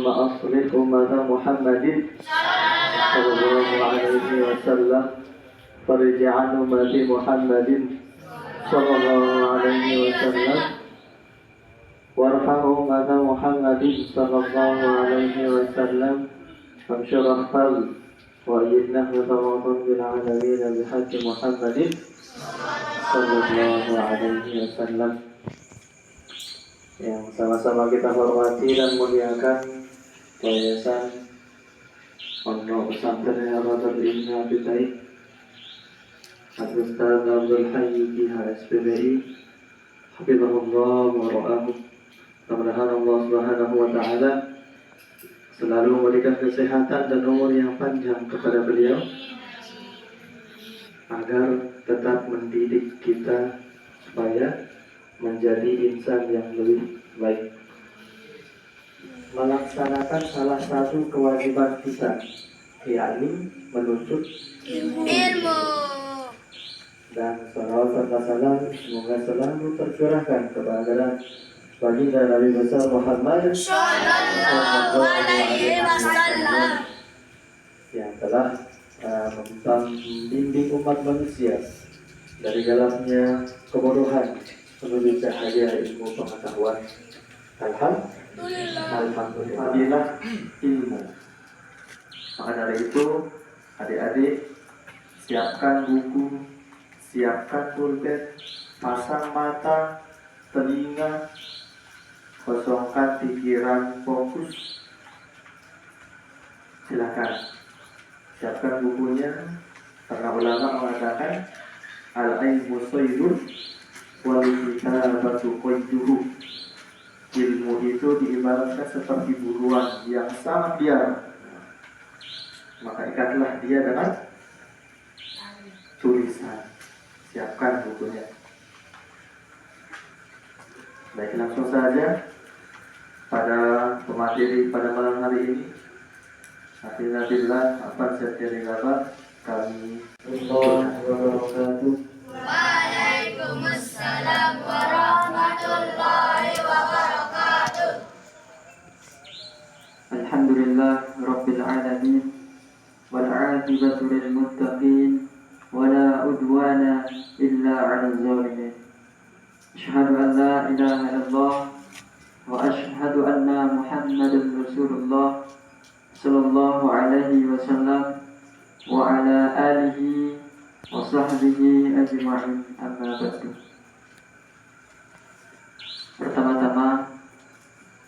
أصلح أمة محمد صلى الله عليه وسلم فرج عن أمة محمد صلى الله عليه وسلم وارحم أمة محمد صلى الله عليه وسلم وانشر أحفل وأيدنا وتواضع بالعالمين بحق محمد صلى الله عليه وسلم. Yang sama-sama kita hormati dan muliakan Yayasan Pondok Pesantren Al-Radar Inna Bidai Ustaz Abdul Hayy HSPBI Hafizahullah wa ra'ahu. Mudah-mudahan Allah Subhanahu wa Ta'ala selalu memberikan kesehatan dan umur yang panjang kepada beliau agar tetap mendidik kita supaya menjadi insan yang lebih baik, melaksanakan salah satu kewajiban kita, yakni menuntut ilmu. Dan salawat serta salam semoga selalu tercurahkan kepada baginda Nabi besar Muhammad sallallahu alaihi wasallam yang telah membimbing umat manusia dari dalamnya kebodohan menuju cahaya ilmu pengetahuan. Alhamdulillah ilmu. Maka dari itu, adik-adik siapkan buku, siapkan pulpen, pasang mata, telinga, kosongkan pikiran, fokus. Silakan siapkan bukunya, karena ulama mengatakan al-ilmu sayyidun wal kitabatu qayduhu. Ilmu itu diibaratkan seperti buruan yang sangat liar, maka ikatlah dia dengan tulisan. Siapkan bukunya. Baik, langsung saja pada pemateri pada malam hari ini. Alhamdulillah, apa setiap kabar kami warahmatullahi wabarakatuh. Waalaikumsalam warahmatullahi wabarakatuh. Alhamdulillah Rabbil alamin wal 'aqibatu lil muttaqin wala udwana illa 'alal zalimin. Asyhadu an la ilaha illallah wa asyhadu anna Muhammadan Rasulullah sallallahu alaihi wasallam wa ala alihi wa sahbihi ajma'in, amma ba'du. Pertama-tama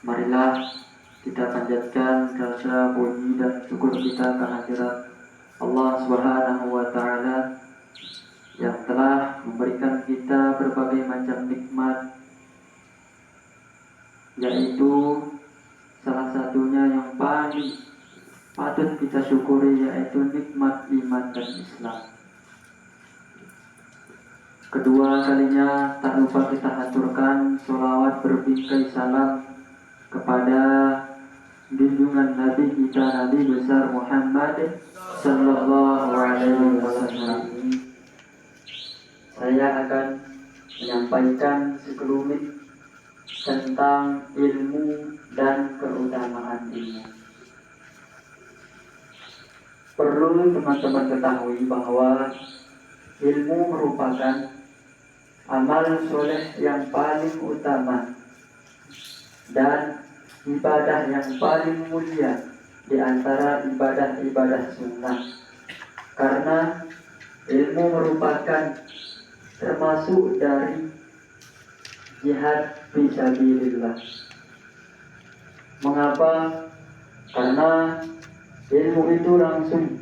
marilah kita panjatkan rasa puji dan syukur kita kehadirat Allah Subhanahu wa Ta'ala yang telah memberikan kita berbagai macam nikmat, yaitu salah satunya yang paling patut kita syukuri yaitu nikmat iman dan Islam. Kedua kalinya tak lupa kita haturkan sholawat berbingkai salam kepada junjungan Nabi kita, Nabi besar Muhammad sallallahu alaihi wasallam. Saya akan menyampaikan sekelumit tentang ilmu dan keutamaan ilmu. Perlu teman-teman ketahui bahwa ilmu merupakan amal soleh yang paling utama dan ibadah yang paling mulia di antara ibadah-ibadah sunnah, karena ilmu merupakan termasuk dari jihad fisabilillah. Mengapa? Karena ilmu itu langsung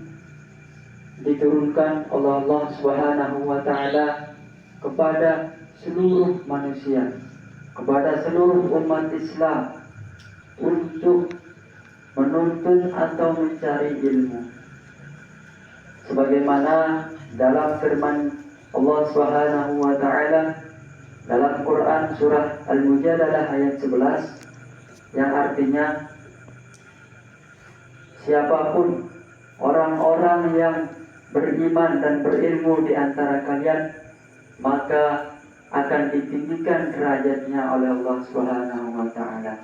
diturunkan oleh Allah Subhanahu wa Ta'ala kepada seluruh manusia, kepada seluruh umat Islam untuk menuntut atau mencari ilmu. Sebagaimana dalam firman Allah Subhanahu wa Ta'ala dalam Quran surah Al-Mujadalah ayat 11 yang artinya siapapun orang-orang yang beriman dan berilmu di antara kalian, maka akan ditinggikan derajatnya oleh Allah Subhanahu wa Ta'ala.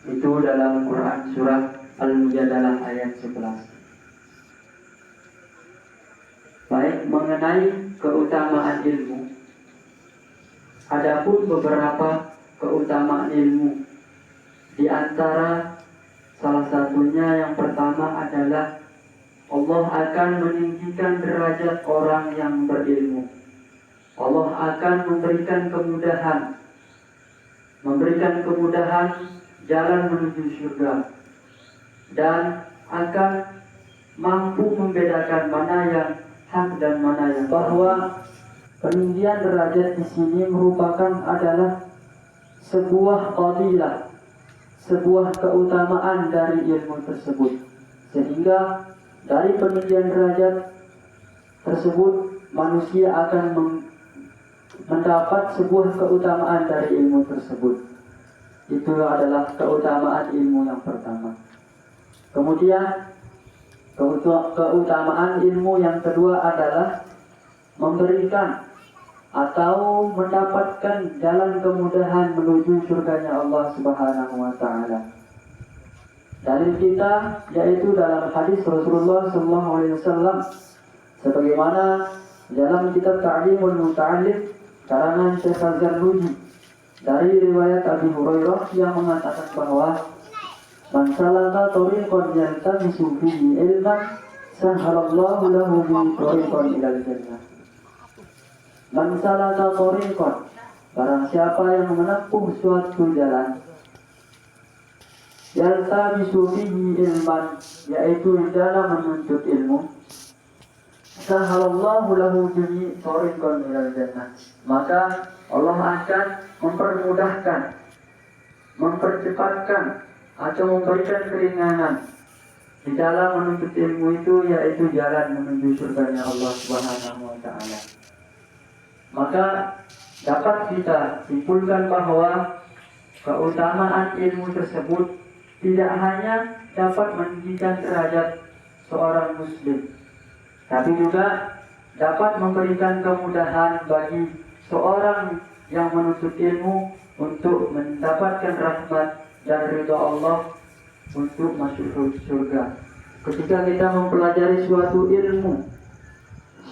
Itu dalam Quran surah Al-Mujadalah ayat 11. Baik, mengenai keutamaan ilmu, adapun beberapa keutamaan ilmu. Di antara salah satunya yang pertama adalah Allah akan meninggikan derajat orang yang berilmu. Allah akan memberikan kemudahan jalan menuju surga, dan akan mampu membedakan mana yang hak dan mana yang bahwa peninggian derajat di sini merupakan adalah sebuah fadilah, sebuah keutamaan dari ilmu tersebut, sehingga dari peninggian derajat tersebut manusia akan mendapat sebuah keutamaan dari ilmu tersebut. Itu adalah keutamaan ilmu yang pertama. Kemudian keutamaan ilmu yang kedua adalah memberikan atau mendapatkan jalan kemudahan menuju surganya Allah Subhanahu wa taala. Dalil kita yaitu dalam hadis Rasulullah SAW, sebagaimana dalam kitab Ta'limul Muta'allim karangan Syekh Az-Zarnuji dari riwayat Abi Hurairah yang mengatakan bahwa man salaka tariqan yaltamisu fihi ilman sahhalallahu lahu bihi tariqan ilal jannah. Man salaka tariqan, barang siapa yang menempuh suatu jalan, yaltamisu fihi ilman, yaitu dalam menuntut ilmu, sahhalallahu lahu bihi tariqan ilal jannah, maka Allah akan mempermudahkan, mempercepatkan atau memberikan keringanan di dalam menuntut ilmu itu, yaitu jalan menuju surganya Allah Subhanahu wa taala. Maka dapat kita simpulkan bahwa keutamaan ilmu tersebut tidak hanya dapat meninggikan derajat seorang muslim, tapi juga dapat memberikan kemudahan bagi seorang yang menuntut ilmu untuk mendapatkan rahmat dan ridha Allah untuk masuk surga. Ketika kita mempelajari suatu ilmu,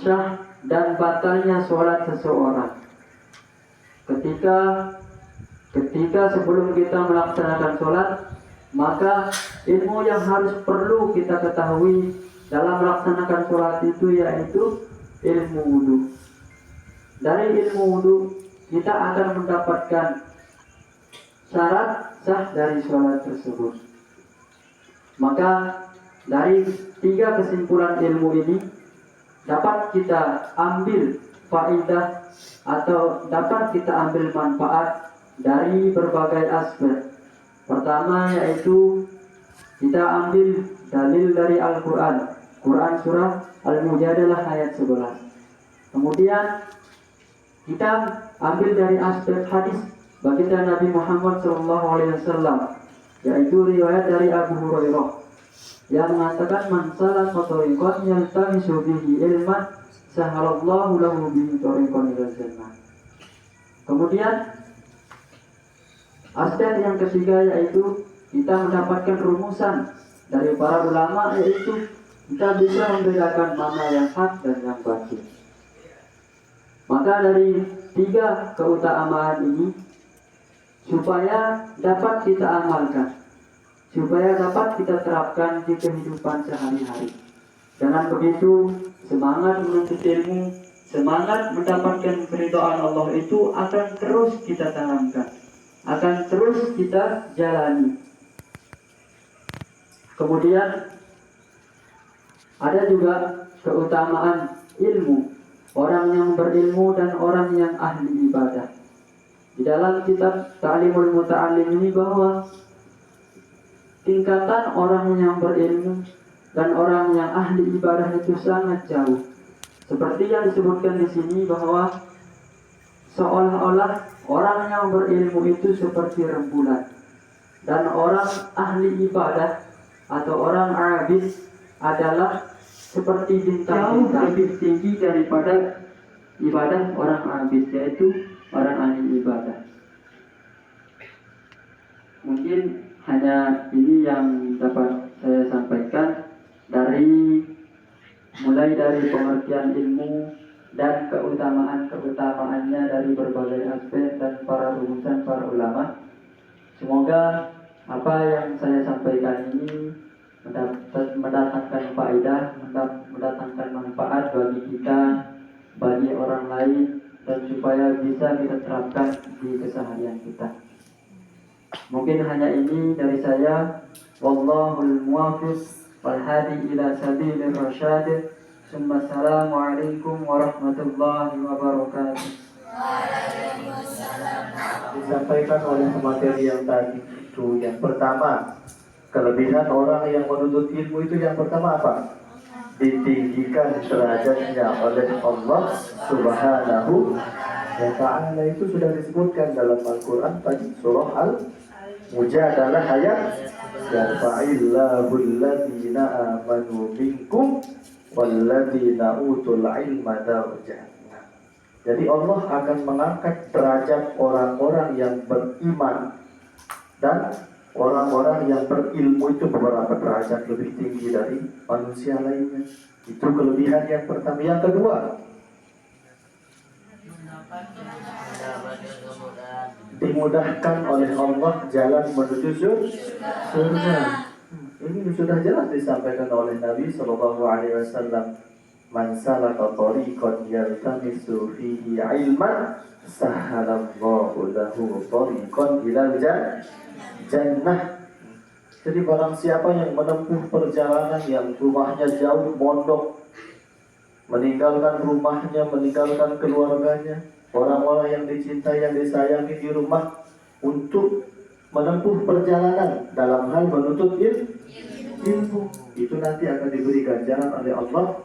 sah dan batalnya sholat seseorang. Ketika sebelum kita melaksanakan sholat, maka ilmu yang perlu kita ketahui dalam melaksanakan sholat itu yaitu ilmu wudhu. Dari ilmu wudhu kita akan mendapatkan syarat sah dari sholat tersebut. Maka dari 3 kesimpulan ilmu ini dapat kita ambil faidah atau dapat kita ambil manfaat dari berbagai aspek. Pertama yaitu kita ambil dalil dari Al-Quran, Quran surah Al-Mujadalah ayat 11. Kemudian kita ambil dari aspek hadis baginda Nabi Muhammad SAW, yaitu riwayat dari Abu Hurairah yang mengatakan man salaka tariqan yaltamisu bihi ilman sahhalallahu lahu bihi tariqan ilal jannah. Kemudian aspek yang ketiga yaitu kita mendapatkan rumusan dari para ulama, yaitu kita bisa membedakan mana yang hak dan yang batil. Maka dari 3 keutamaan ini supaya dapat kita amalkan, supaya dapat kita terapkan di kehidupan sehari-hari. Dengan begitu, semangat menuntut ilmu, semangat mendapatkan keridhaan Allah itu akan terus kita tanamkan, akan terus kita jalani. Kemudian ada juga keutamaan ilmu, orang yang berilmu dan orang yang ahli ibadah. Di dalam kitab Ta'limul Muta'allim ini bahwa tingkatan orang yang berilmu dan orang yang ahli ibadah itu sangat jauh. Seperti yang disebutkan di sini bahwa seolah-olah orang yang berilmu itu seperti rembulan, dan orang ahli ibadah atau orang abid adalah seperti bintang, lebih tinggi daripada ibadah orang abid, yaitu orang ahli ibadah. Mungkin hanya ini yang dapat saya sampaikan mulai dari pengertian ilmu dan keutamaan-keutamaannya dari berbagai aspek dan para rumusan para ulama. Semoga apa yang saya sampaikan ini mendatangkan faedah, mendatangkan manfaat bagi kita, bagi orang lain, dan supaya bisa kita terapkan di keseharian kita. Mungkin hanya ini dari saya. Wallahul muwaffiq wal hadi ila sabilir rasyad. Assalamualaikum warahmatullahi wabarakatuh. Disampaikan oleh materi yang tadi itu, yang pertama, kelebihan orang yang menuntut ilmu itu yang pertama apa? Ditinggikan derajatnya oleh Allah Subhanahu wa ta'ala. Itu sudah disebutkan dalam Al-Quran tadi, surah Al-Mujadalah ayat yarfa'illahu alladhina amanu minkum walladhina utul ilma darajat. Jadi Allah akan mengangkat derajat orang-orang yang beriman dan orang-orang yang berilmu itu beberapa derajat lebih tinggi dari manusia lainnya. Itu kelebihan yang pertama. Yang kedua, dimudahkan oleh Allah jalan menuju surga. Ini sudah jelas disampaikan oleh Nabi Shallallahu Alaihi Wasallam. Man salaka tariqan yaltamisu fihi ilman sahalallahu lahu tariqan ilal jannah. Jadi barang siapa yang menempuh perjalanan yang rumahnya jauh, mondok, meninggalkan rumahnya, meninggalkan keluarganya, orang-orang yang dicintai, yang disayangi di rumah, untuk menempuh perjalanan dalam hal menuntut ilmu, itu nanti akan diberi ganjaran oleh Allah,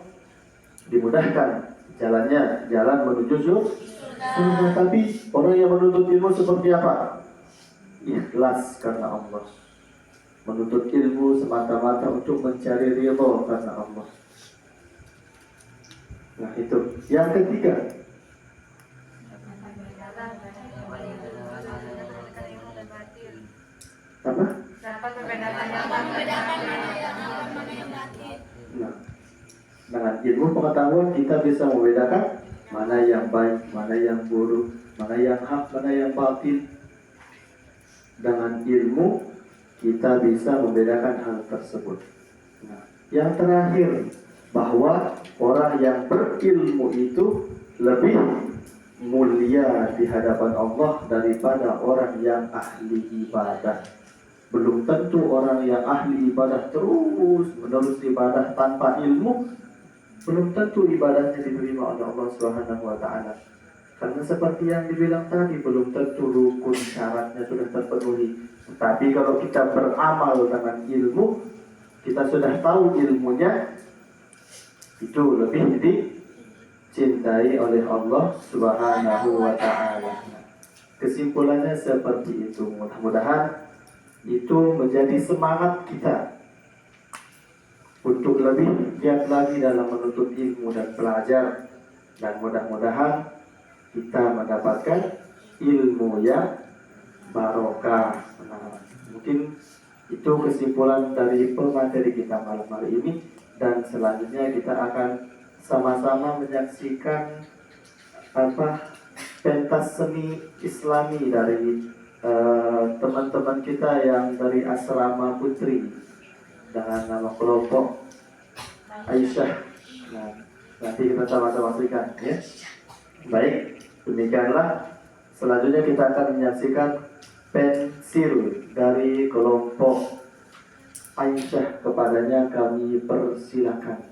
dimudahkan jalannya, jalan menuju surga. Tapi orang yang menuntut ilmu seperti apa? Ikhlas karena Allah, menuntut ilmu semata-mata untuk mencari ridho karena Allah. Nah itu. Yang ketiga, apa? Nah, dengan ilmu pengetahuan kita bisa membedakan mana yang baik, mana yang buruk, mana yang hak, mana yang batil. Dengan ilmu kita bisa membedakan hal tersebut. Nah, yang terakhir, bahwa orang yang berilmu itu lebih mulia di hadapan Allah daripada orang yang ahli ibadah. Belum tentu orang yang ahli ibadah terus menerus ibadah tanpa ilmu, belum tentu ibadahnya diterima oleh Allah Subhanahu wa ta'ala. Karena seperti yang dibilang tadi, belum tentu rukun syaratnya sudah terpenuhi. Tapi kalau kita beramal dengan ilmu, kita sudah tahu ilmunya, itu lebih dicintai oleh Allah Subhanahu wa ta'ala. Kesimpulannya seperti itu. Mudah-mudahan itu menjadi semangat kita untuk lebih giat lagi dalam menuntut ilmu dan belajar. Dan mudah-mudahan kita mendapatkan ilmu yang barokah. Nah, mungkin itu kesimpulan dari pemateri kita malam hari ini. Dan selanjutnya kita akan sama-sama menyaksikan pentas seni Islami dari teman-teman kita yang dari asrama putri dengan nama kelompok Aisyah. Nah, nanti kita sama-sama saksikan, ya. Baik, demikianlah. Selanjutnya kita akan menyaksikan pensil dari kelompok Aisyah. Kepadanya kami persilakan.